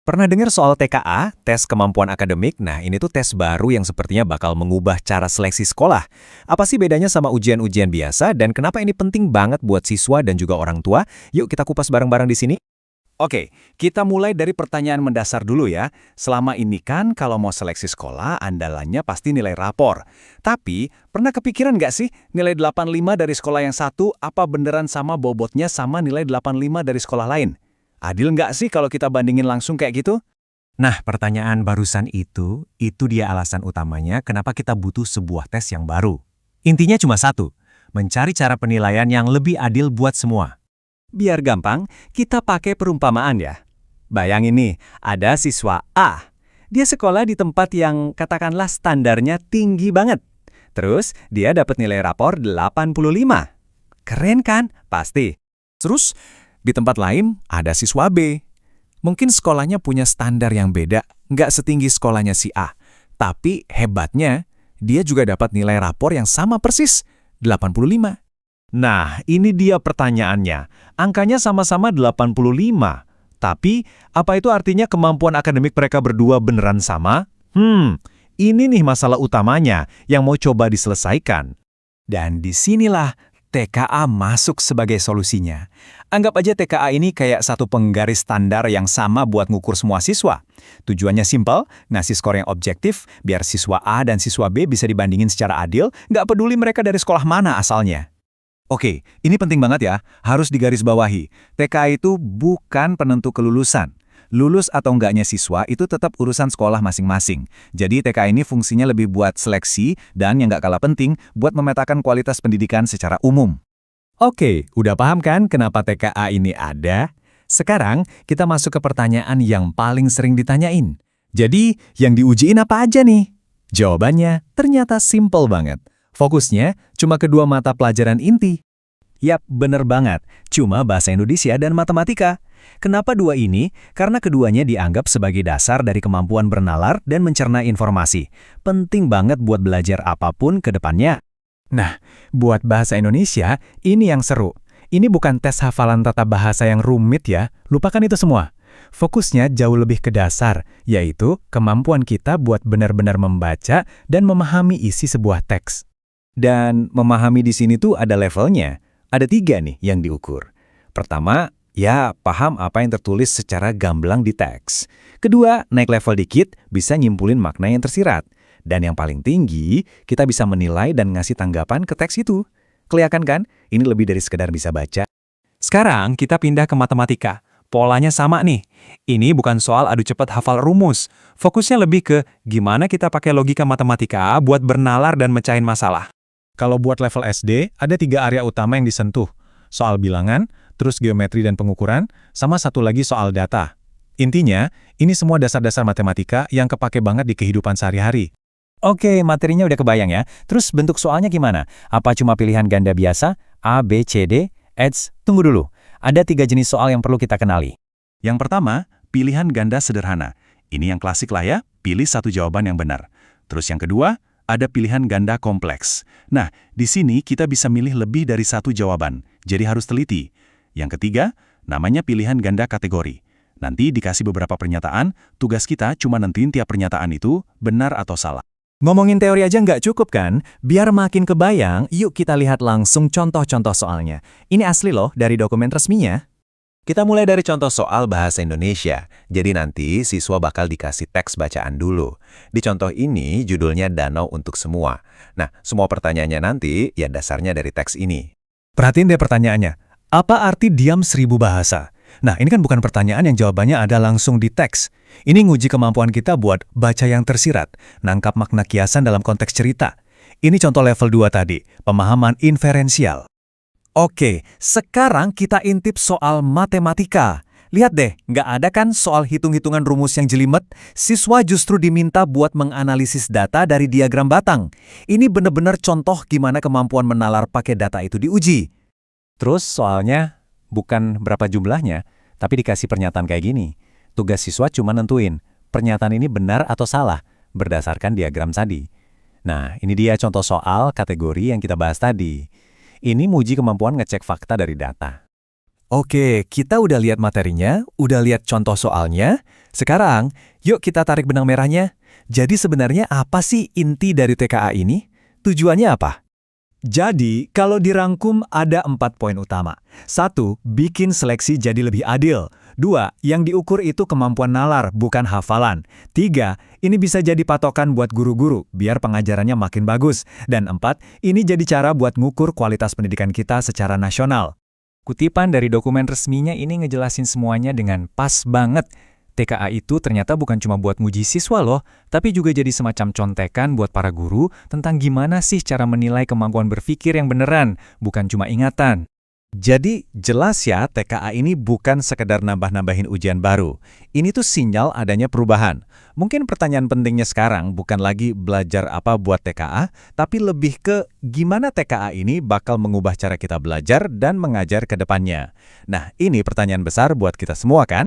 Pernah dengar soal TKA, tes kemampuan akademik? Nah, ini tuh tes baru yang sepertinya bakal mengubah cara seleksi sekolah. Apa sih bedanya sama ujian-ujian biasa dan kenapa ini penting banget buat siswa dan juga orang tua? Yuk kita kupas bareng-bareng di sini. Oke, kita mulai dari pertanyaan mendasar dulu ya. Selama ini kan kalau mau seleksi sekolah, andalannya pasti nilai rapor. Tapi, pernah kepikiran nggak sih nilai 85 dari sekolah yang satu, apa beneran sama bobotnya sama nilai 85 dari sekolah lain? Adil nggak sih kalau kita bandingin langsung kayak gitu? Nah, pertanyaan barusan itu dia alasan utamanya kenapa kita butuh sebuah tes yang baru. Intinya cuma satu, mencari cara penilaian yang lebih adil buat semua. Biar gampang, kita pakai perumpamaan ya. Bayangin nih, ada siswa A. Dia sekolah di tempat yang katakanlah standarnya tinggi banget. Terus, dia dapat nilai rapor 85. Keren kan? Pasti. Terus, di tempat lain ada siswa B. Mungkin sekolahnya punya standar yang beda, nggak setinggi sekolahnya si A. Tapi hebatnya, dia juga dapat nilai rapor yang sama persis, 85. Nah, ini dia pertanyaannya. Angkanya sama-sama 85. Tapi, apa itu artinya kemampuan akademik mereka berdua beneran sama? Ini nih masalah utamanya yang mau coba diselesaikan. Dan disinilah TKA masuk sebagai solusinya. Anggap aja TKA ini kayak satu penggaris standar yang sama buat ngukur semua siswa. Tujuannya simpel, ngasih skor yang objektif, biar siswa A dan siswa B bisa dibandingin secara adil, nggak peduli mereka dari sekolah mana asalnya. Oke, ini penting banget ya, harus digarisbawahi. TKA itu bukan penentu kelulusan. Lulus atau enggaknya siswa itu tetap urusan sekolah masing-masing. Jadi TKA ini fungsinya lebih buat seleksi dan yang nggak kalah penting, buat memetakan kualitas pendidikan secara umum. Oke, udah paham kan kenapa TKA ini ada? Sekarang kita masuk ke pertanyaan yang paling sering ditanyain. Jadi, yang diujiin apa aja nih? Jawabannya ternyata simple banget. Fokusnya cuma kedua mata pelajaran inti. Yap, bener banget. Cuma bahasa Indonesia dan matematika. Kenapa dua ini? Karena keduanya dianggap sebagai dasar dari kemampuan bernalar dan mencerna informasi. Penting banget buat belajar apapun ke depannya. Nah, buat bahasa Indonesia, ini yang seru. Ini bukan tes hafalan tata bahasa yang rumit ya, lupakan itu semua. Fokusnya jauh lebih ke dasar, yaitu kemampuan kita buat benar-benar membaca dan memahami isi sebuah teks. Dan memahami di sini tuh ada levelnya. Ada 3 nih yang diukur. Pertama, ya paham apa yang tertulis secara gamblang di teks. Kedua, naik level dikit, bisa nyimpulin makna yang tersirat. Dan yang paling tinggi, kita bisa menilai dan ngasih tanggapan ke teks itu. Kelihatan kan? Ini lebih dari sekedar bisa baca. Sekarang kita pindah ke matematika. Polanya sama nih. Ini bukan soal adu cepat hafal rumus. Fokusnya lebih ke gimana kita pakai logika matematika buat bernalar dan mecahin masalah. Kalau buat level SD, ada 3 area utama yang disentuh. Soal bilangan, terus geometri dan pengukuran, sama satu lagi soal data. Intinya, ini semua dasar-dasar matematika yang kepake banget di kehidupan sehari-hari. Oke, materinya udah kebayang ya. Terus bentuk soalnya gimana? Apa cuma pilihan ganda biasa? A, B, C, D? Tunggu dulu. Ada 3 jenis soal yang perlu kita kenali. Yang pertama, pilihan ganda sederhana. Ini yang klasik lah ya, pilih satu jawaban yang benar. Terus yang kedua, ada pilihan ganda kompleks. Nah, di sini kita bisa milih lebih dari satu jawaban, jadi harus teliti. Yang ketiga, namanya pilihan ganda kategori. Nanti dikasih beberapa pernyataan, tugas kita cuma nentuin tiap pernyataan itu benar atau salah. Ngomongin teori aja nggak cukup kan? Biar makin kebayang, yuk kita lihat langsung contoh-contoh soalnya. Ini asli loh dari dokumen resminya. Kita mulai dari contoh soal bahasa Indonesia. Jadi nanti siswa bakal dikasih teks bacaan dulu. Di contoh ini judulnya Danau untuk Semua. Nah, semua pertanyaannya nanti ya dasarnya dari teks ini. Perhatiin deh pertanyaannya. Apa arti diam 1000 bahasa? Nah, ini kan bukan pertanyaan yang jawabannya ada langsung di teks. Ini nguji kemampuan kita buat baca yang tersirat, nangkap makna kiasan dalam konteks cerita. Ini contoh level 2 tadi, pemahaman inferensial. Oke, sekarang kita intip soal matematika. Lihat deh, nggak ada kan soal hitung-hitungan rumus yang jelimet? Siswa justru diminta buat menganalisis data dari diagram batang. Ini bener-bener contoh gimana kemampuan menalar pakai data itu diuji. Terus soalnya bukan berapa jumlahnya, tapi dikasih pernyataan kayak gini. Tugas siswa cuma nentuin, pernyataan ini benar atau salah, berdasarkan diagram tadi. Nah, ini dia contoh soal kategori yang kita bahas tadi. Ini muji kemampuan ngecek fakta dari data. Oke, kita udah lihat materinya, udah lihat contoh soalnya. Sekarang, yuk kita tarik benang merahnya. Jadi sebenarnya apa sih inti dari TKA ini? Tujuannya apa? Jadi, kalau dirangkum ada 4 poin utama. 1. Bikin seleksi jadi lebih adil. 2. Yang diukur itu kemampuan nalar, bukan hafalan. 3. Ini bisa jadi patokan buat guru-guru, biar pengajarannya makin bagus. Dan 4. Ini jadi cara buat ngukur kualitas pendidikan kita secara nasional. Kutipan dari dokumen resminya ini ngejelasin semuanya dengan pas banget. TKA itu ternyata bukan cuma buat nguji siswa loh, tapi juga jadi semacam contekan buat para guru tentang gimana sih cara menilai kemampuan berpikir yang beneran, bukan cuma ingatan. Jadi, jelas ya TKA ini bukan sekedar nambah-nambahin ujian baru. Ini tuh sinyal adanya perubahan. Mungkin pertanyaan pentingnya sekarang bukan lagi belajar apa buat TKA, tapi lebih ke gimana TKA ini bakal mengubah cara kita belajar dan mengajar ke depannya. Nah, ini pertanyaan besar buat kita semua kan?